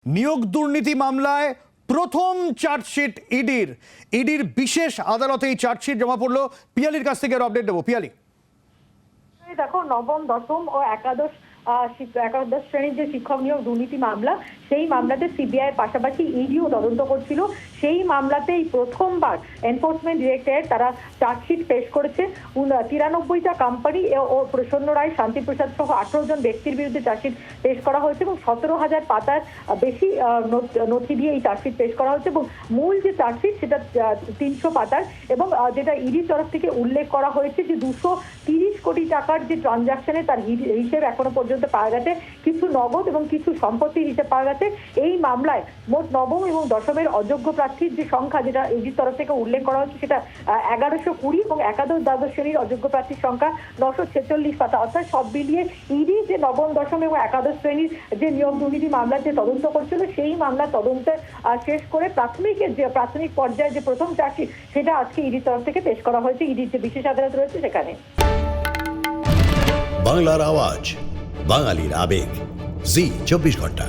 নিয়োগ দুর্নীতি মামলায় প্রথম চার্জশিট ইডির বিশেষ আদালতে এই চার্জশিট জমা পড়লো। পিয়ালির কাছ থেকে আপডেট দেবো। পিয়ালি, দেখো, নবম, দশম ও একাদশ শ্রেণীর যে শিক্ষক নিয়োগ দুর্নীতি মামলা, সেই মামলাতে সিবিআই পাশাপাশি ইডিও তদন্ত করছিল। সেই মামলাতেই প্রথমবার এনফোর্সমেন্ট ডিরেক্টরেট তারা চার্জশিট পেশ করেছে। 93টা কোম্পানি ও প্রসন্ন রায়, শান্তিপ্রসাদ সহ 18 জন ব্যক্তির বিরুদ্ধে চার্জশিট পেশ করা হয়েছে এবং 17,000 পাতার বেশি নথি দিয়ে এই চার্জশিট পেশ করা হয়েছে। এবং মূল যে চার্জশিট সেটা 300 পাতার, এবং যেটা ইডির তরফ থেকে উল্লেখ করা হয়েছে যে 230 কোটি টাকার যে ট্রানজাকশনে তার হিসেব এখনো পর্যন্ত পাওয়া গেছে, কিছু নগদ এবং কিছু সম্পত্তির হিসেব পাওয়া গেছে। এই মামলায় মোট নবম এবং দশমের অযোগ্য প্রার্থীর যে সংখ্যা, যেটা ইডির তরফ থেকে উল্লেখ করা হচ্ছে, সেটা 1120 এবং একাদশ দ্বাদশ শ্রেণীর অযোগ্য প্রার্থীর সংখ্যা 946 পাতা। অর্থাৎ সব মিলিয়ে ইডি যে নবম, দশম এবং একাদশ শ্রেণীর যে নিয়োগ দুর্নীতি মামলার যে তদন্ত করছিল, সেই মামলার তদন্ত শেষ করে প্রাথমিক পর্যায়ে যে প্রথম চার্জশিট, সেটা আজকে ইডির তরফ থেকে পেশ করা হয়েছে। ইডির যে বিশেষ আদালত রয়েছে সেখানে। বাংলার আওয়াজ, বাঙালির আবেগ, জি 24 ঘন্টা।